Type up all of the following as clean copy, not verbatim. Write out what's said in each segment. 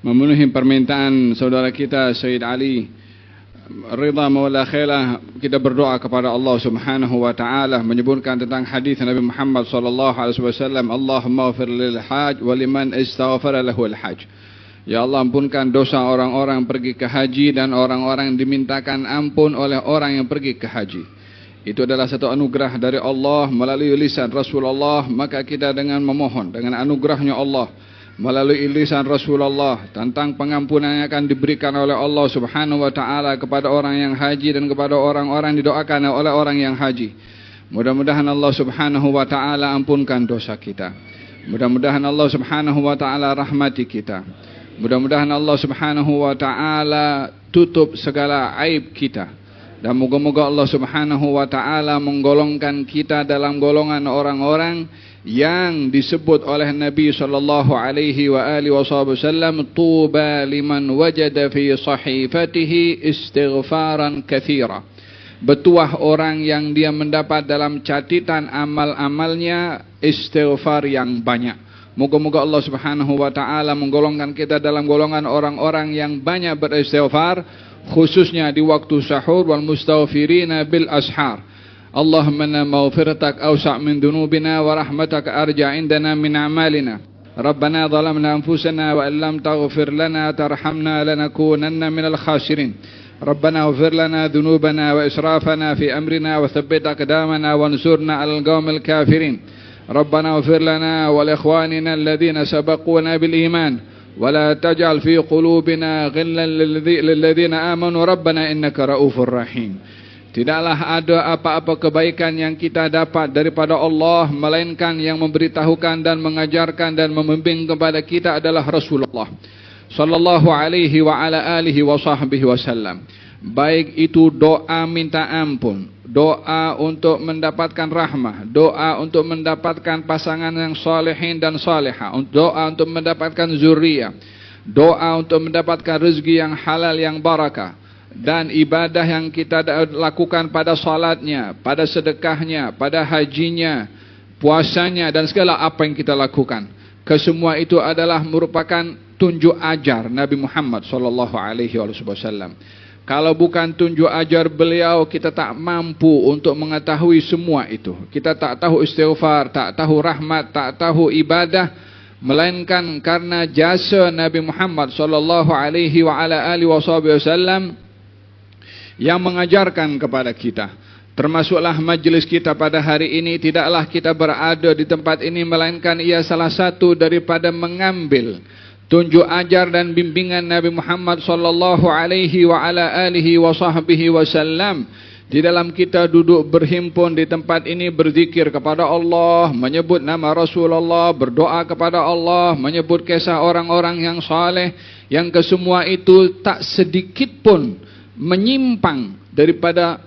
memenuhi permintaan saudara kita Sayyid Ali Ridha Maula Khailah, kita berdoa kepada Allah Subhanahu wa taala menyebutkan tentang hadis Nabi Muhammad sallallahu alaihi wasallam, Allahumma ighfir lil hajj wa liman istaghfara lahu al hajj. Ya Allah, ampunkan dosa orang-orang pergi ke haji dan orang-orang dimintakan ampun oleh orang yang pergi ke haji. Itu adalah satu anugerah dari Allah melalui lisan Rasulullah. Maka kita dengan memohon dengan anugerahnya Allah melalui lisan Rasulullah tentang pengampunan yang akan diberikan oleh Allah Subhanahu wa taala kepada orang yang haji dan kepada orang-orang didoakan oleh orang yang haji. Mudah-mudahan Allah Subhanahu wa taala ampunkan dosa kita. Mudah-mudahan Allah Subhanahu wa taala rahmati kita. Mudah-mudahan Allah Subhanahu wa taala tutup segala aib kita. Dan moga-moga Allah Subhanahu wa taala menggolongkan kita dalam golongan orang-orang yang disebut oleh Nabi sallallahu alaihi wa alihi wasallam, tuba liman wajada fi sahifatihi istighfaran katsira. Bertuah orang yang dia mendapat dalam catatan amal-amalnya istighfar yang banyak. Moga-moga Allah Subhanahu wa taala menggolongkan kita dalam golongan orang-orang yang banyak beristighfar, khususnya di waktu sahur, wal mustaghfirina bil ashar. Allahumma inna maghfiratak awsa' min dunubina wa rahmatak arja' indana min a'malina. Rabbana zalamna anfusana wa illam taghfir lana tarhamna lanakunanna minal khasirin. Rabbana ighfir lana dhunubana wa israfana fi amrina wa thabbit aqdamana wansurna 'alal qaumil kafirin. Rabbana ighfir lana wa li ikhwanina alladhina sabaquna bil iman wa la taj'al fi qulubina ghillan lil ladzina amanu rabbana innaka ra'ufur rahim. Tidaklah ada apa-apa kebaikan yang kita dapat daripada Allah melainkan yang memberitahukan dan mengajarkan dan membimbing kepada kita adalah Rasulullah sallallahu alaihi wa ala alihi wa sahbihi wasallam. Baik itu doa minta ampun, doa untuk mendapatkan rahmah, doa untuk mendapatkan pasangan yang salihin dan salihah, doa untuk mendapatkan zuriat, doa untuk mendapatkan rezeki yang halal yang barakah, dan ibadah yang kita lakukan pada salatnya, pada sedekahnya, pada hajinya, puasanya dan segala apa yang kita lakukan. Kesemua itu adalah merupakan tunjuk ajar Nabi Muhammad sallallahu alaihi wasallam. Kalau bukan tunjuk ajar beliau, kita tak mampu untuk mengetahui semua itu. Kita tak tahu istighfar, tak tahu rahmat, tak tahu ibadah, melainkan karena jasa Nabi Muhammad sallallahu alaihi wa ala alihi wasallam yang mengajarkan kepada kita. Termasuklah majlis kita pada hari ini, tidaklah kita berada di tempat ini melainkan ia salah satu daripada mengambil tunjuk ajar dan bimbingan Nabi Muhammad sallallahu alaihi wa ala alihi wa sahbihi wasallam. Di dalam kita duduk berhimpun di tempat ini berzikir kepada Allah, menyebut nama Rasulullah, berdoa kepada Allah, menyebut kisah orang-orang yang saleh, yang kesemua itu tak sedikit pun menyimpang daripada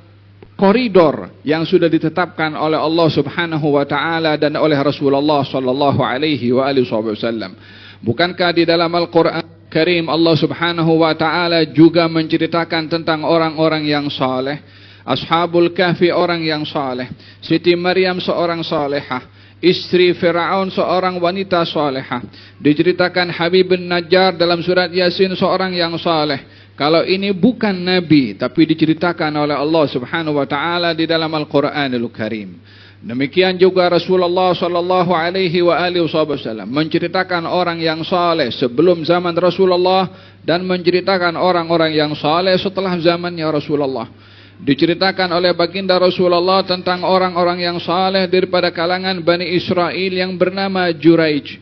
koridor yang sudah ditetapkan oleh Allah Subhanahu wa taala dan oleh Rasulullah sallallahu alaihi wa alihi wasallam. Bukankah di dalam Al-Quran Karim Allah Subhanahu wa ta'ala juga menceritakan tentang orang-orang yang saleh? Ashabul Kahfi orang yang saleh, Siti Maryam seorang salehah, istri Fir'aun seorang wanita salehah. Diceritakan Habib bin Najjar dalam surat Yasin seorang yang saleh. Kalau ini bukan Nabi, tapi diceritakan oleh Allah Subhanahu wa ta'ala di dalam Al-Quranul Karim. Demikian juga Rasulullah sallallahu alaihi wa alihi wasallam menceritakan orang yang saleh sebelum zaman Rasulullah dan menceritakan orang-orang yang saleh setelah zamannya Rasulullah. Diceritakan oleh baginda Rasulullah tentang orang-orang yang saleh daripada kalangan Bani Israel yang bernama Juraij.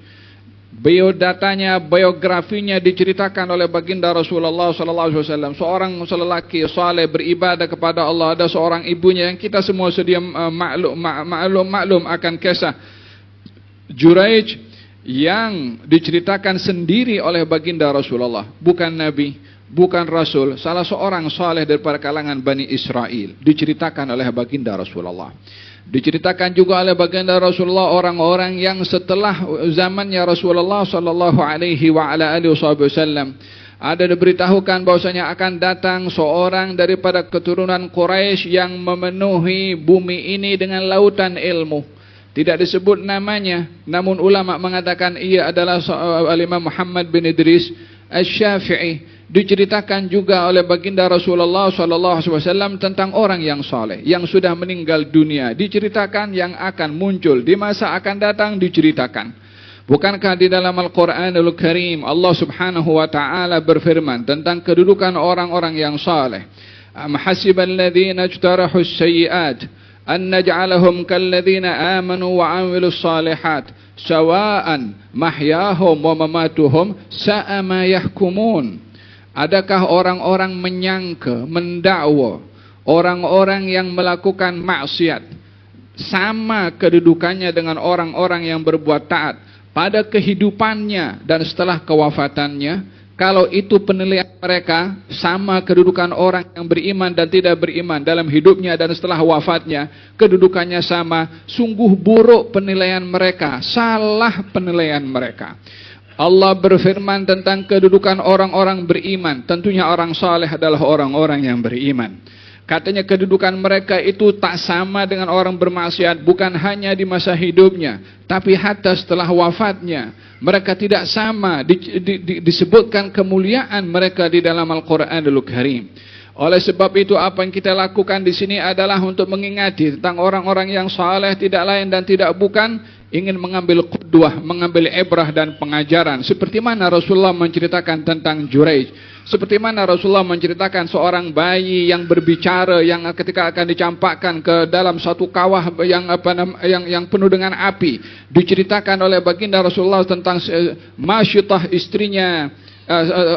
Biodatanya, biografinya diceritakan oleh baginda Rasulullah sallallahu alaihi wasallam. Seorang lelaki saleh beribadah kepada Allah, ada seorang ibunya yang kita semua sedia maklum akan kisah Juraij yang diceritakan sendiri oleh baginda Rasulullah. Bukan nabi, bukan rasul, salah seorang saleh daripada kalangan Bani Israel diceritakan oleh baginda Rasulullah. Diceritakan juga oleh baginda Rasulullah orang-orang yang setelah zamannya Rasulullah sallallahu alaihi wa ala alihi wasallam. Ada diberitahukan bahwasanya akan datang seorang daripada keturunan Quraisy yang memenuhi bumi ini dengan lautan ilmu. Tidak disebut namanya, namun ulama mengatakan ia adalah Al-Imam Muhammad bin Idris Asy-Syafi'i, diceritakan juga oleh baginda Rasulullah SAW tentang orang yang saleh yang sudah meninggal dunia, diceritakan yang akan muncul di masa akan datang, diceritakan. Bukankah di dalam Al-Quranul Karim Allah Subhanahu wa taala berfirman tentang kedudukan orang-orang yang saleh? Am hasibal ladzina ijtarahu as-sayyi'at an naj'alahum kalladzina amanu wa 'amilus shalihat sawa'an mahyahum wa mamatuhum sa'a ma yahkumun. Adakah orang-orang menyangka, mendakwa orang-orang yang melakukan maksiat sama kedudukannya dengan orang-orang yang berbuat taat pada kehidupannya dan setelah kewafatannya? Kalau itu penilaian mereka, sama kedudukan orang yang beriman dan tidak beriman dalam hidupnya dan setelah wafatnya, kedudukannya sama. Sungguh buruk penilaian mereka, salah penilaian mereka. Allah berfirman tentang kedudukan orang-orang beriman. Tentunya orang saleh adalah orang-orang yang beriman. Katanya kedudukan mereka itu tak sama dengan orang bermaksiat, bukan hanya di masa hidupnya, tapi hatta setelah wafatnya. Mereka tidak sama, disebutkan kemuliaan mereka di dalam Al-Quranul Karim. Oleh sebab itu apa yang kita lakukan di sini adalah untuk mengingati tentang orang-orang yang saleh, tidak lain dan tidak bukan ingin mengambil qudwah, mengambil ibrah dan pengajaran. Seperti mana Rasulullah menceritakan tentang Juraij, seperti mana Rasulullah menceritakan seorang bayi yang berbicara, yang ketika akan dicampakkan ke dalam satu kawah yang penuh dengan api, diceritakan oleh baginda Rasulullah tentang Masyitah, istrinya,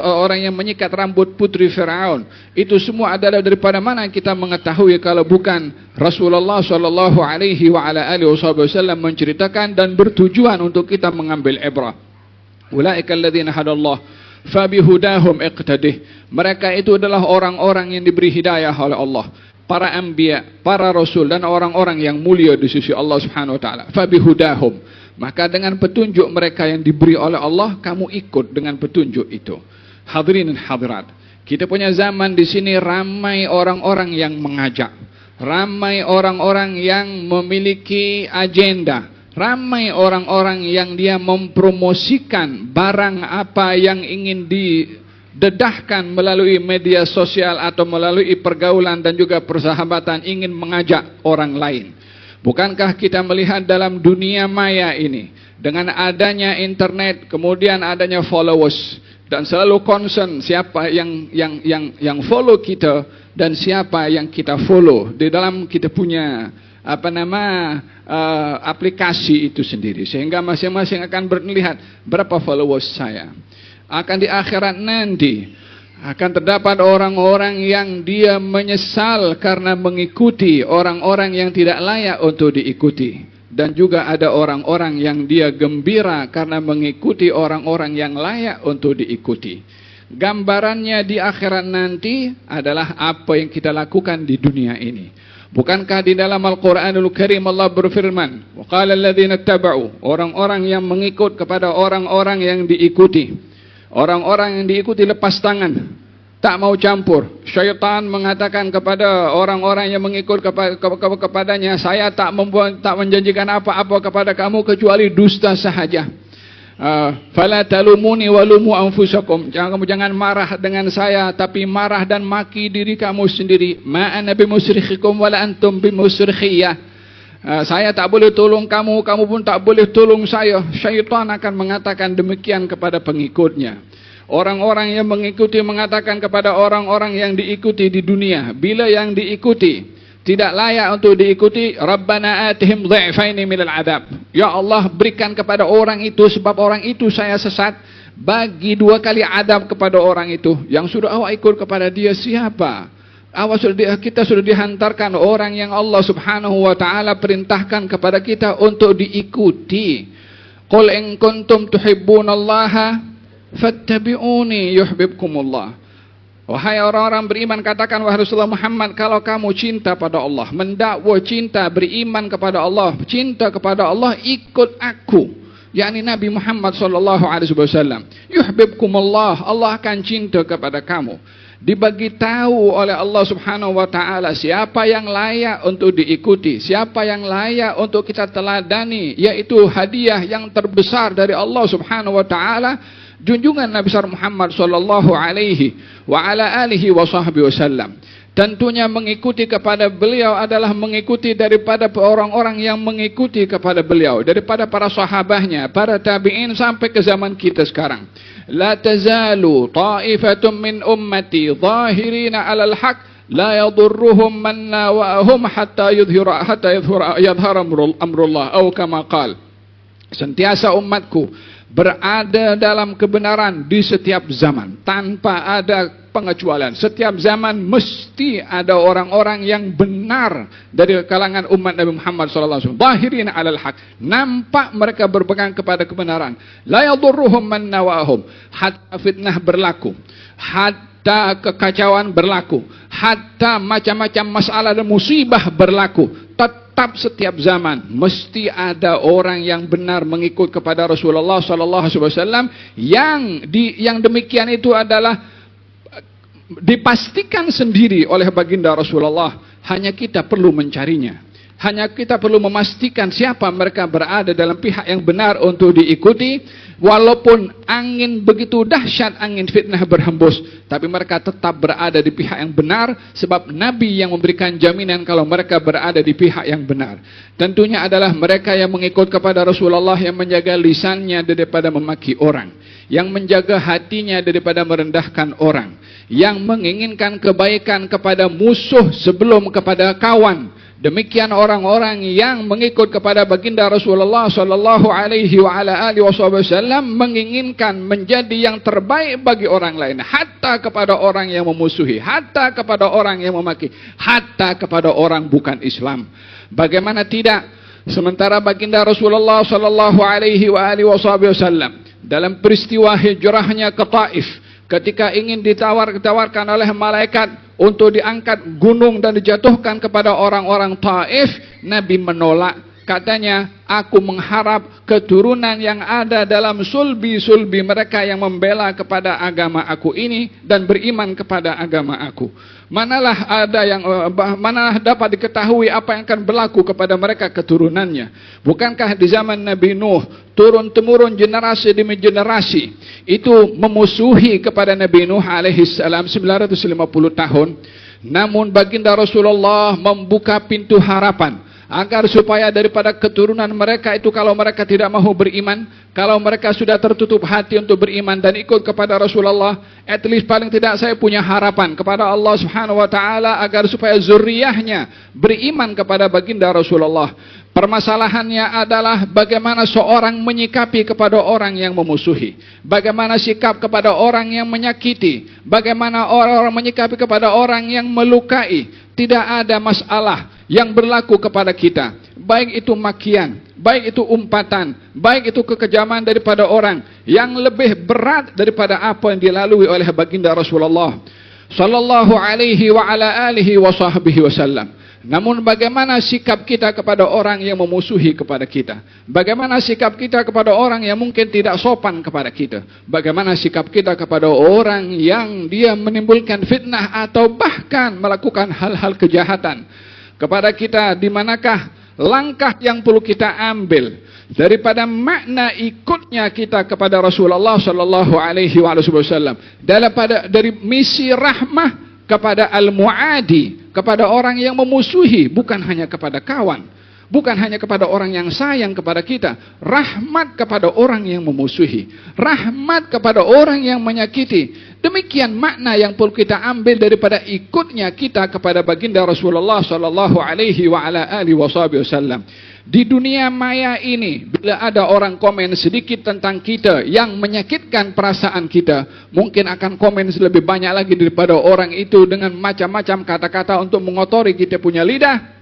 orang yang menyikat rambut putri Firaun. Itu semua adalah daripada mana kita mengetahui kalau bukan Rasulullah sallallahu alaihi wasallam menceritakan dan bertujuan untuk kita mengambil ibrah. Ulaika alladzina hadallah fabihudahum iqtadih. Mereka itu adalah orang-orang yang diberi hidayah oleh Allah, para anbiya, para rasul dan orang-orang yang mulia di sisi Allah Subhanahu wa taala. Fabihudahum, maka dengan petunjuk mereka yang diberi oleh Allah, kamu ikut dengan petunjuk itu. Hadirin dan hadirat, kita punya zaman di sini ramai orang-orang yang mengajak, ramai orang-orang yang memiliki agenda, ramai orang-orang yang dia mempromosikan barang apa yang ingin didedahkan melalui media sosial atau melalui pergaulan dan juga persahabatan, ingin mengajak orang lain. Bukankah kita melihat dalam dunia maya ini, dengan adanya internet, kemudian adanya followers, dan selalu concern siapa yang follow kita dan siapa yang kita follow di dalam kita punya aplikasi itu sendiri, sehingga masing-masing akan melihat berapa followers saya. Akan di akhirat nanti akan terdapat orang-orang yang dia menyesal karena mengikuti orang-orang yang tidak layak untuk diikuti, dan juga ada orang-orang yang dia gembira karena mengikuti orang-orang yang layak untuk diikuti. Gambarannya di akhirat nanti adalah apa yang kita lakukan di dunia ini. Bukankah di dalam Al-Quranul Karim Allah berfirman, wa qala alladzina ittaba'u, orang-orang yang mengikut kepada orang-orang yang diikuti. Orang-orang yang diikuti lepas tangan, tak mau campur. Syaitan mengatakan kepada orang-orang yang mengikut kepadanya, saya tak menjanjikan apa-apa kepada kamu kecuali dusta sahaja. Fala talumuni walumu anfusakum, jangan marah dengan saya, tapi marah dan maki diri kamu sendiri. Ma ana bimusrikhikum wala antum bimusrikhiyah. Saya tak boleh tolong kamu, kamu pun tak boleh tolong saya. Syaitan akan mengatakan demikian kepada pengikutnya. Orang-orang yang mengikuti mengatakan kepada orang-orang yang diikuti di dunia, bila yang diikuti tidak layak untuk diikuti, Rabbana atihim dhi'faini minal adab. Ya Allah, berikan kepada orang itu, sebab orang itu saya sesat, bagi 2 kali adab kepada orang itu. Yang sudah awak ikut kepada dia siapa? Kita sudah dihantarkan orang yang Allah Subhanahu wa taala perintahkan kepada kita untuk diikuti. Qul in kuntum tuhibbunallaha fattabi'uni yuhibbukumullah. Wahai orang-orang beriman, katakan wahai Rasulullah Muhammad, kalau kamu cinta pada Allah, mendakwa cinta, beriman kepada Allah, cinta kepada Allah, ikut aku, yakni Nabi Muhammad sallallahu alaihi wasallam. Yuhibbukumullah, Allah akan cinta kepada kamu. Dibagi tahu oleh Allah Subhanahu wa taala siapa yang layak untuk diikuti, siapa yang layak untuk kita teladani, yaitu hadiah yang terbesar dari Allah Subhanahu wa taala junjungan Nabi besar Muhammad sallallahu alaihi wa ala alihi wa sahbihi wasallam. Tentunya mengikuti kepada beliau adalah mengikuti daripada orang-orang yang mengikuti kepada beliau, daripada para sahabatnya, para tabi'in sampai ke zaman kita sekarang. La tazalu ta'ifatum min ummati zahirina 'alal haq la yadurruhum man nawahum hatta yadhhara amrullah atau kama qala. Sentiasa umatku berada dalam kebenaran di setiap zaman tanpa ada pengecualian. Setiap zaman mesti ada orang-orang yang benar dari kalangan umat Nabi Muhammad SAW. Zahirina 'alal haq, nampak mereka berpegang kepada kebenaran. La yadurruhum man nawahum, hatta fitnah berlaku, hatta kekacauan berlaku, hatta macam-macam masalah dan musibah berlaku. Tetap setiap zaman mesti ada orang yang benar mengikut kepada Rasulullah SAW, yang demikian itu adalah dipastikan sendiri oleh baginda Rasulullah. Hanya kita perlu mencarinya. Hanya kita perlu memastikan siapa mereka berada dalam pihak yang benar untuk diikuti. Walaupun angin begitu dahsyat, angin fitnah berhembus, tapi mereka tetap berada di pihak yang benar, sebab Nabi yang memberikan jaminan kalau mereka berada di pihak yang benar. Tentunya adalah mereka yang mengikut kepada Rasulullah, yang menjaga lisannya daripada memaki orang, yang menjaga hatinya daripada merendahkan orang, yang menginginkan kebaikan kepada musuh sebelum kepada kawan. Demikian orang-orang yang mengikut kepada baginda Rasulullah sallallahu alaihi wa ala alihi wasallam menginginkan menjadi yang terbaik bagi orang lain, hatta kepada orang yang memusuhi, hatta kepada orang yang memaki, hatta kepada orang bukan Islam. Bagaimana tidak? Sementara baginda Rasulullah sallallahu alaihi wa alihi wasallam dalam peristiwa hijrahnya ke Taif, ketika ingin ditawarkan oleh malaikat untuk diangkat gunung dan dijatuhkan kepada orang-orang Taif, Nabi menolak. Katanya, aku mengharap keturunan yang ada dalam sulbi-sulbi mereka yang membela kepada agama aku ini dan beriman kepada agama aku. Manalah dapat diketahui apa yang akan berlaku kepada mereka keturunannya. Bukankah di zaman Nabi Nuh turun-temurun generasi demi generasi itu memusuhi kepada Nabi Nuh alaihissalam 950 tahun. Namun baginda Rasulullah membuka pintu harapan agar supaya daripada keturunan mereka itu, kalau mereka tidak mahu beriman, kalau mereka sudah tertutup hati untuk beriman dan ikut kepada Rasulullah, at least paling tidak saya punya harapan kepada Allah Subhanahu wa taala agar supaya zuriyahnya beriman kepada baginda Rasulullah. Permasalahannya adalah bagaimana seorang menyikapi kepada orang yang memusuhi, bagaimana sikap kepada orang yang menyakiti, bagaimana orang menyikapi kepada orang yang melukai. Tidak ada masalah yang berlaku kepada kita, baik itu makian, baik itu umpatan, baik itu kekejaman daripada orang, yang lebih berat daripada apa yang dilalui oleh baginda Rasulullah sallallahu alaihi wa ala alihi wa sahbihi wasallam. Namun bagaimana sikap kita kepada orang yang memusuhi kepada kita? Bagaimana sikap kita kepada orang yang mungkin tidak sopan kepada kita? Bagaimana sikap kita kepada orang yang dia menimbulkan fitnah atau bahkan melakukan hal-hal kejahatan kepada kita? Di manakah langkah yang perlu kita ambil daripada makna ikutnya kita kepada Rasulullah sallallahu alaihi wasallam dari misi rahmah kepada al-mu'adi, kepada orang yang memusuhi, bukan hanya kepada kawan, bukan hanya kepada orang yang sayang kepada kita, rahmat kepada orang yang memusuhi, rahmat kepada orang yang menyakiti. Demikian makna yang perlu kita ambil daripada ikutnya kita kepada baginda Rasulullah sallallahu alaihi wa ala alihi wasallam. Di dunia maya ini, bila ada orang komen sedikit tentang kita yang menyakitkan perasaan kita, mungkin akan komen lebih banyak lagi daripada orang itu dengan macam-macam kata-kata untuk mengotori kita punya lidah.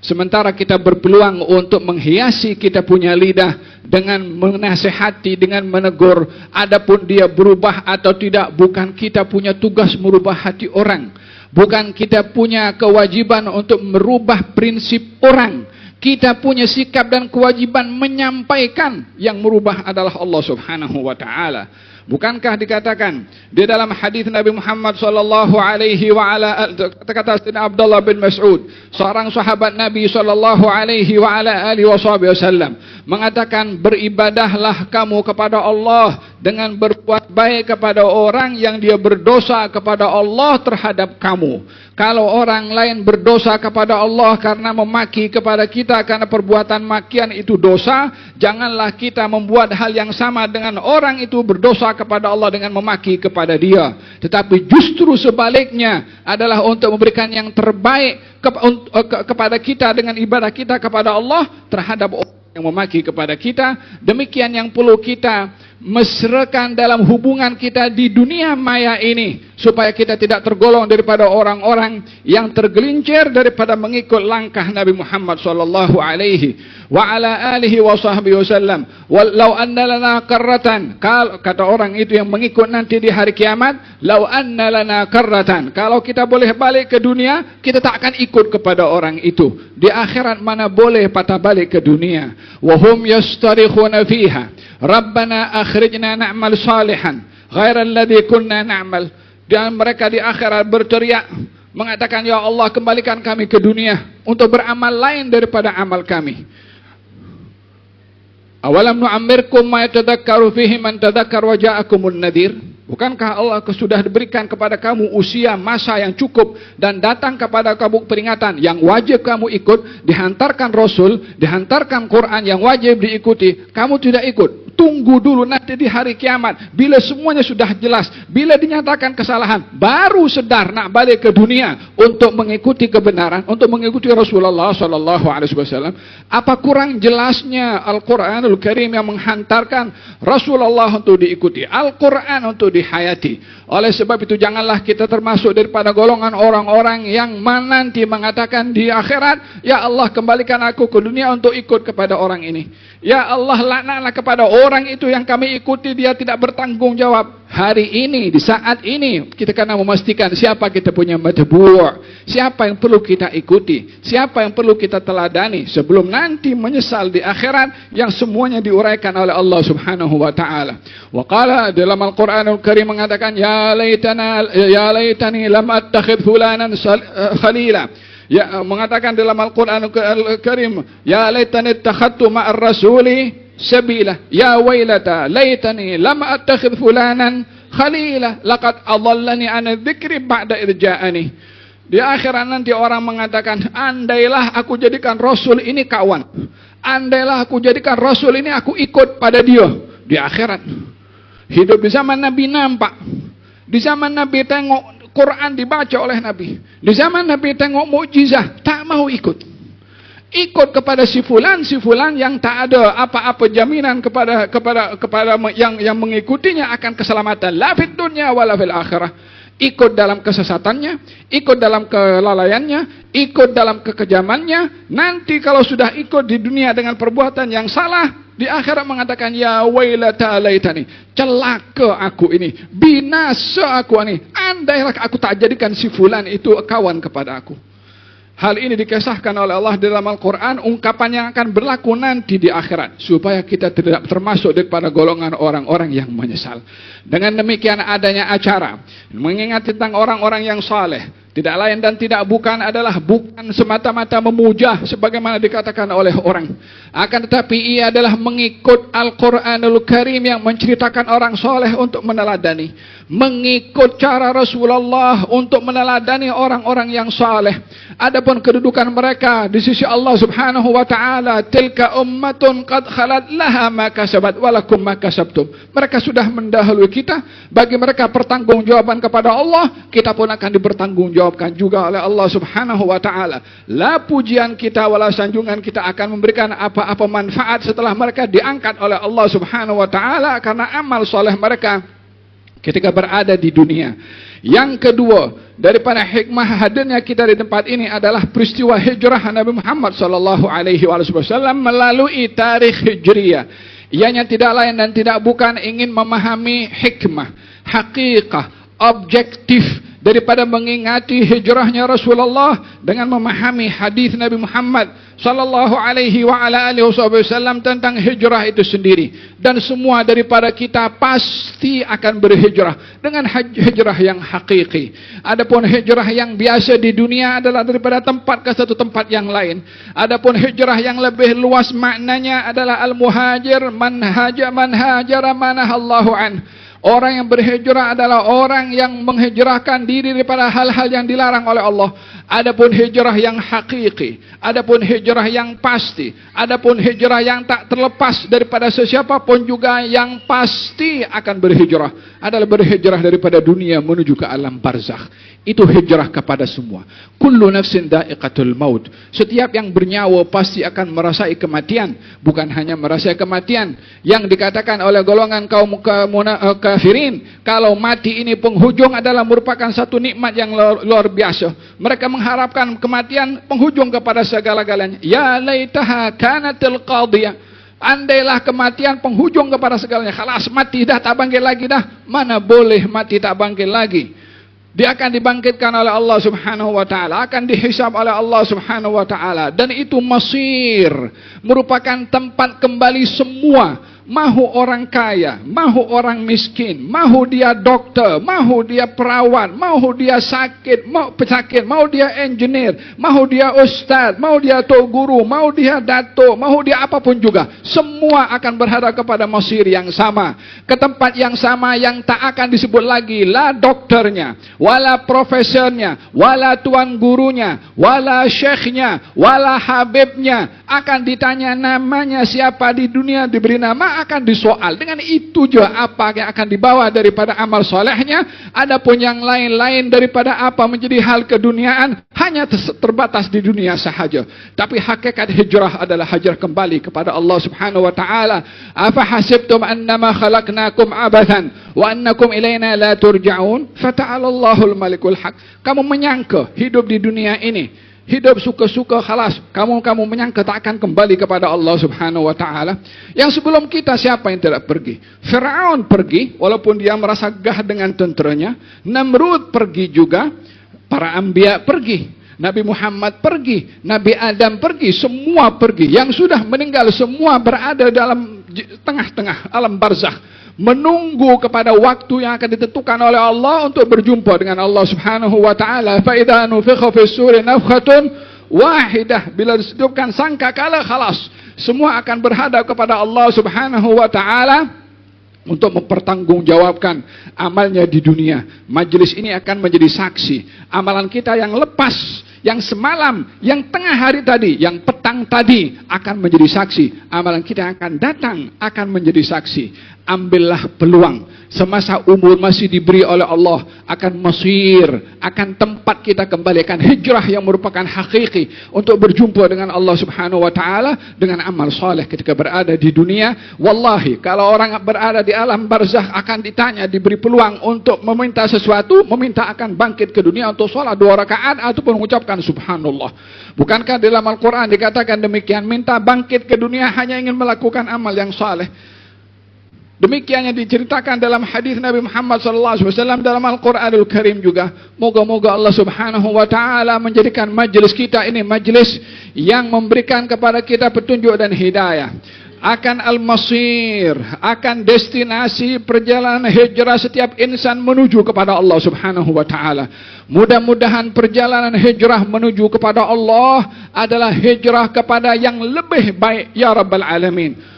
Sementara kita berpeluang untuk menghiasi kita punya lidah dengan menasihati, dengan menegur. Adapun dia berubah atau tidak, bukan kita punya tugas merubah hati orang. Bukan kita punya kewajiban untuk merubah prinsip orang. Kita punya sikap dan kewajiban menyampaikan, yang merubah adalah Allah Subhanahu wa taala. Bukankah dikatakan Di dalam hadis Nabi Muhammad sallallahu alaihi wa ala kata Sayyidina Abdullah bin Mas'ud, seorang sahabat Nabi sallallahu alaihi wa ala alihi wasallam, mengatakan, beribadahlah kamu kepada Allah dengan berbuat baik kepada orang yang dia berdosa kepada Allah terhadap kamu. Kalau orang lain berdosa kepada Allah karena memaki kepada kita karena perbuatan makian itu dosa, janganlah kita membuat hal yang sama dengan orang itu berdosa kepada Allah dengan memaki kepada dia. Tetapi justru sebaliknya adalah untuk memberikan yang terbaik kepada kita dengan ibadah kita kepada Allah terhadap orang yang memaki kepada kita. Demikian yang perlu kita mesrakan dalam hubungan kita di dunia maya ini, supaya kita tidak tergolong daripada orang-orang yang tergelincir daripada mengikut langkah Nabi Muhammad sallallahu alaihi wa ala alihi wasallam. Walau anna lana karratan, kata orang itu yang mengikut nanti di hari kiamat, lau anna lana karratan, kalau kita boleh balik ke dunia, kita tak akan ikut kepada orang itu. Di akhirat mana boleh patah balik ke dunia. Wahum yastarikhuna fiha Rabbana akhrijna na'mal salihan ghairal ladzi kunna na'mal. Dan mereka di akhirat berteriak mengatakan, ya Allah, kembalikan kami ke dunia untuk beramal lain daripada amal kami. Awalam nu'ammirkum ma yatadakkaru fihi man tadzakkar wa ja'akumun nadhir. Bukankah Allah sudah diberikan kepada kamu usia masa yang cukup dan datang kepada kamu peringatan yang wajib kamu ikut, dihantarkan Rasul, dihantarkan Quran yang wajib diikuti, kamu tidak ikut. Tunggu dulu nanti di hari kiamat, bila semuanya sudah jelas, bila dinyatakan kesalahan, baru sedar nak balik ke dunia untuk mengikuti kebenaran, untuk mengikuti Rasulullah sallallahu alaihi wasallam. Apa kurang jelasnya Al-Qur'anul Karim yang menghantarkan Rasulullah untuk diikuti, Al-Quran untuk dihayati. Oleh sebab itu janganlah kita termasuk daripada golongan orang-orang yang nanti mengatakan di akhirat, ya Allah, kembalikan aku ke dunia untuk ikut kepada orang ini. Ya Allah, laknatlah kepada orang itu yang kami ikuti, dia tidak bertanggung jawab. Hari ini, di saat ini, kita kena memastikan siapa kita punya matbu', siapa yang perlu kita ikuti, siapa yang perlu kita teladani, sebelum nanti menyesal di akhirat yang semuanya diuraikan oleh Allah subhanahu wa ta'ala. Wa qala, dalam Al-Quranul Karim mengatakan, ya laitani lam attakhidh fulanan khalila. Ya, mengatakan dalam Al-Quran Al-Karim, ya laitani ittakhadtu ma'ar rasuli sabila, ya wailata laitani lam attakhidh fulanan khalila laqad adallani an dzikri ba'da idh ja'ani. Di akhirat nanti orang mengatakan, andailah aku jadikan Rasul ini kawan, andailah aku jadikan Rasul ini aku ikut pada dia. Di akhirat hidup di zaman Nabi nampak, di zaman Nabi tengok Quran dibaca oleh Nabi, di zaman Nabi tengok mukjizat, tak mau ikut kepada si fulan yang tak ada apa-apa jaminan kepada yang mengikutinya akan keselamatan la fid dunya wala fil akhirah. Ikut dalam kesesatannya, ikut dalam kelalaiannya, ikut dalam kekejamannya. Nanti kalau sudah ikut di dunia dengan perbuatan yang salah, di akhirat mengatakan, ya wailata laitani, celaka aku ini, binasa aku ini, andailah aku tak jadikan si fulan itu kawan kepada aku. Hal ini dikisahkan oleh Allah dalam Al-Quran, ungkapan yang akan berlaku nanti di akhirat, supaya kita tidak termasuk daripada golongan orang-orang yang menyesal. Dengan demikian adanya acara mengingat tentang orang-orang yang saleh, tidak lain dan tidak bukan adalah bukan semata-mata memuja sebagaimana dikatakan oleh orang, akan tetapi ia adalah mengikut Al-Quranul Karim yang menceritakan orang soleh untuk meneladani, mengikut cara Rasulullah untuk meneladani orang-orang yang saleh. Adapun kedudukan mereka di sisi Allah subhanahu wa ta'ala, tilka ummatun qad khalat laha ma kasabat walakum ma kasabtum. Mereka sudah mendahului kita, bagi mereka pertanggungjawaban kepada Allah, kita pun akan dipertanggungjawabkan juga oleh Allah subhanahu wa ta'ala. La pujian kita wala sanjungan kita akan memberikan apa-apa manfaat setelah mereka diangkat oleh Allah subhanahu wa ta'ala karena amal soleh mereka ketika berada di dunia. Yang kedua, daripada hikmah hadirnya kita di tempat ini adalah peristiwa hijrah Nabi Muhammad sallallahu alaihi wasallam melalui tarikh hijriyah. Ianya tidak lain dan tidak bukan ingin memahami hikmah, hakikah, objektif daripada mengingati hijrahnya Rasulullah dengan memahami hadis Nabi Muhammad sallallahu alaihi wa ala alihi wasallam tentang hijrah itu sendiri. Dan semua daripada kita pasti akan berhijrah dengan hijrah yang hakiki. Adapun hijrah yang biasa di dunia adalah daripada tempat ke satu tempat yang lain. Adapun hijrah yang lebih luas maknanya adalah al-muhajir man hajara manahallahu an. Orang yang berhijrah adalah orang yang menghijrahkan diri daripada hal-hal yang dilarang oleh Allah. Adapun hijrah yang hakiki, adapun hijrah yang pasti, adapun hijrah yang tak terlepas daripada sesiapa pun juga yang pasti akan berhijrah adalah berhijrah daripada dunia menuju ke alam barzakh. Itu hijrah kepada semua. Kullu nafsin dha'iqatul maut. Setiap yang bernyawa pasti akan merasai kematian. Bukan hanya merasai kematian yang dikatakan oleh golongan kaum kafirin, kalau mati ini penghujung adalah merupakan satu nikmat yang luar biasa. Mereka mengharapkan kematian penghujung kepada segala-galanya. Ya laitaha kanatil qadiyah. Andailah kematian penghujung kepada segalanya. Khalas, mati dah, tak bangkit lagi dah. Mana boleh mati tak bangkit lagi. Dia akan dibangkitkan oleh Allah subhanahu wa ta'ala, akan dihisab oleh Allah subhanahu wa ta'ala. Dan itu masir, merupakan tempat kembali semua. Mahu orang kaya, mahu orang miskin, mahu dia dokter, mahu dia perawat, mahu dia sakit, mahu dia engineer, mahu dia ustaz, mahu dia tok guru, mahu dia datuk, mahu dia apapun juga. Semua akan berhadap kepada masir yang sama, ke tempat yang sama yang tak akan disebut lagi la dokternya, wala profesornya, wala tuan gurunya, wala syekhnya, wala habibnya. Akan ditanya namanya siapa di dunia, diberi nama, akan disoal. Dengan itu juga apa yang akan dibawa daripada amal solehnya. Adapun yang lain-lain daripada apa menjadi hal keduniaan, hanya terbatas di dunia sahaja. Tapi hakikat hijrah adalah hijrah kembali kepada Allah subhanahu wa ta'ala. Afa hasibtum annama khalaqnakum abathan wa annakum ilayna la turja'un fata'ala Allahul malikul haq. Kamu menyangka hidup di dunia ini, hidup suka-suka khalas, kamu menyangka tak akan kembali kepada Allah subhanahu wa ta'ala. Yang sebelum kita siapa yang tidak pergi? Fir'aun pergi, walaupun dia merasa gah dengan tenteranya. Namrud pergi juga. Para anbiya pergi. Nabi Muhammad pergi. Nabi Adam pergi. Semua pergi. Yang sudah meninggal semua berada dalam tengah-tengah alam barzakh, menunggu kepada waktu yang akan ditentukan oleh Allah untuk berjumpa dengan Allah subhanahu wa ta'ala. Fa idza nufikha fis suri nafkhatun wahidah, bila disedupkan sangkakala, khalas, semua akan berhadap kepada Allah subhanahu wa ta'ala untuk mempertanggungjawabkan amalnya di dunia. Majlis ini akan menjadi saksi. Amalan kita yang lepas, yang semalam, yang tengah hari tadi, yang petang tadi akan menjadi saksi. Amalan kita akan datang, akan menjadi saksi. Ambillah peluang. Semasa umur masih diberi oleh Allah, akan masir, akan tempat kita kembali, akan hijrah yang merupakan hakiki untuk berjumpa dengan Allah subhanahu wa ta'ala dengan amal soleh ketika berada di dunia. Wallahi, kalau orang berada di alam barzakh akan ditanya, diberi peluang untuk meminta sesuatu, meminta akan bangkit ke dunia untuk sholat 2 rakaat ataupun mengucapkan subhanallah. Bukankah dalam Al-Quran dikatakan demikian? Minta bangkit ke dunia hanya ingin melakukan amal yang saleh. Demikian yang diceritakan dalam hadis Nabi Muhammad SAW dalam Al-Quranul Karim juga. Moga-moga Allah subhanahu wa ta'ala menjadikan majlis kita ini majlis yang memberikan kepada kita petunjuk dan hidayah akan al-masir, akan destinasi perjalanan hijrah setiap insan menuju kepada Allah subhanahu wa ta'ala. Mudah-mudahan perjalanan hijrah menuju kepada Allah adalah hijrah kepada yang lebih baik, ya Rabbal Alamin.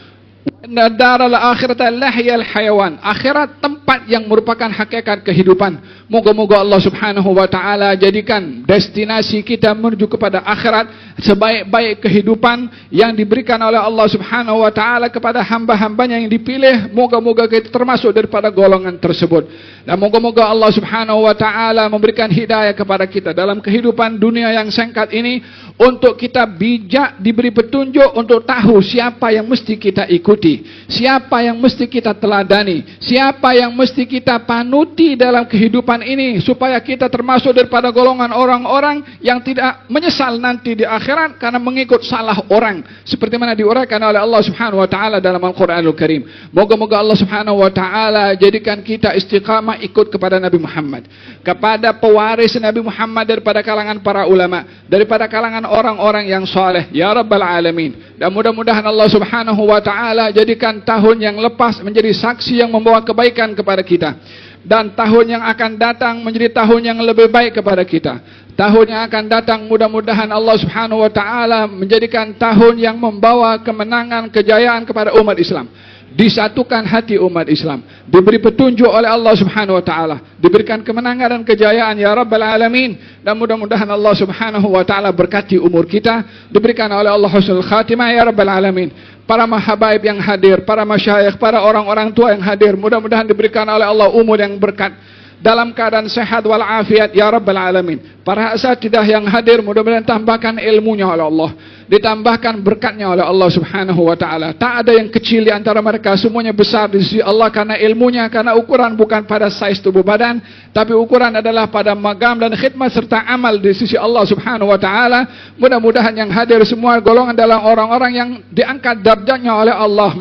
Daral akhirat lahyal hayawan. Akhirat tempat yang merupakan hakikat kehidupan. Moga-moga Allah subhanahu wa ta'ala jadikan destinasi kita menuju kepada akhirat sebaik-baik kehidupan yang diberikan oleh Allah subhanahu wa ta'ala kepada hamba-hambanya yang dipilih. Moga-moga kita termasuk daripada golongan tersebut. Dan moga-moga Allah subhanahu wa ta'ala memberikan hidayah kepada kita dalam kehidupan dunia yang singkat ini, untuk kita bijak, diberi petunjuk untuk tahu siapa yang mesti kita ikuti. ikuti, siapa yang mesti kita teladani, siapa yang mesti kita panuti dalam kehidupan ini, supaya kita termasuk daripada golongan orang-orang yang tidak menyesal nanti di akhirat karena mengikut salah orang, seperti mana diuraikan oleh Allah Subhanahu wa taala dalam Al-Qur'anul Karim. Moga-moga Allah Subhanahu wa taala jadikan kita istiqamah ikut kepada Nabi Muhammad, kepada pewaris Nabi Muhammad daripada kalangan para ulama, daripada kalangan orang-orang yang saleh ya rabbal alamin. Dan mudah-mudahan Allah Subhanahu wa taala jadikan tahun yang lepas menjadi saksi yang membawa kebaikan kepada kita, dan tahun yang akan datang menjadi tahun yang lebih baik kepada kita. Tahun yang akan datang mudah-mudahan Allah Subhanahu wa taala menjadikan tahun yang membawa kemenangan, kejayaan kepada umat Islam. Disatukan hati umat Islam, diberi petunjuk oleh Allah Subhanahu wa taala, diberikan kemenangan dan kejayaan ya rabbal alamin. Dan mudah-mudahan Allah Subhanahu wa taala berkati umur kita, diberikan oleh Allah husnul khatimah ya rabbal alamin. Para mahabaib yang hadir, para masyayikh, para orang-orang tua yang hadir, mudah-mudahan diberikan oleh Allah umur yang berkat, dalam keadaan sehat walafiat ya rabbal alamin. Para asatidah yang hadir, mudah-mudahan tambahkan ilmunya oleh Allah, ditambahkan berkatnya oleh Allah Subhanahu wa taala. Tak ada yang kecil di antara mereka, semuanya besar di sisi Allah karena ilmunya, karena ukuran bukan pada saiz tubuh badan, tapi ukuran adalah pada magam dan khidmat serta amal di sisi Allah Subhanahu wa taala. Mudah-mudahan yang hadir semua golongan dalam orang-orang yang diangkat darjatnya oleh Allah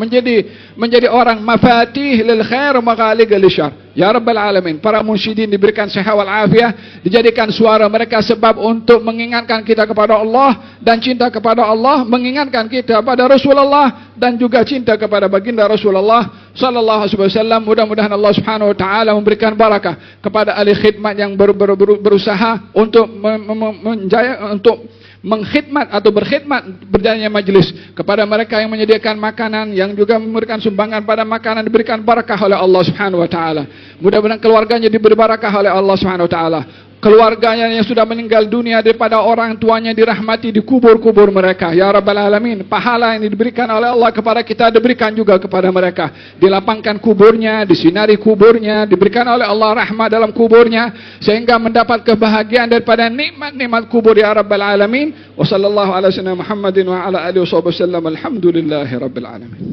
menjadi orang mafatih lil khair wa maghaliq lil syarr ya rabbal alamin. Para munsyidin diberikan sehat wal afiat, dijadikan suara mereka sebab untuk mengingatkan kita kepada Allah dan cinta kepada Allah, mengingatkan kita pada Rasulullah dan juga cinta kepada baginda Rasulullah sallallahu alaihi wasallam. Mudah-mudahan Allah Subhanahu wa taala memberikan barakah kepada ahli khidmat yang berusaha untuk untuk mengkhidmat atau berkhidmat berjalannya majlis, kepada mereka yang menyediakan makanan, yang juga memberikan sumbangan pada makanan, diberikan barakah oleh Allah Subhanahu wa taala. Mudah-mudahan keluarganya diberi barakah oleh Allah Subhanahu wa taala. Keluarganya yang sudah meninggal dunia, daripada orang tuanya dirahmati di kubur-kubur mereka ya rabbal alamin. Pahala yang diberikan oleh Allah kepada kita diberikan juga kepada mereka, dilapangkan kuburnya, disinari kuburnya, diberikan oleh Allah rahmat dalam kuburnya, sehingga mendapat kebahagiaan daripada nikmat-nikmat kubur ya rabbal alamin. Wa sallallahu ala sayyidina Muhammadin wa ala alihi wasallam. Alhamdulillahi rabbil alamin.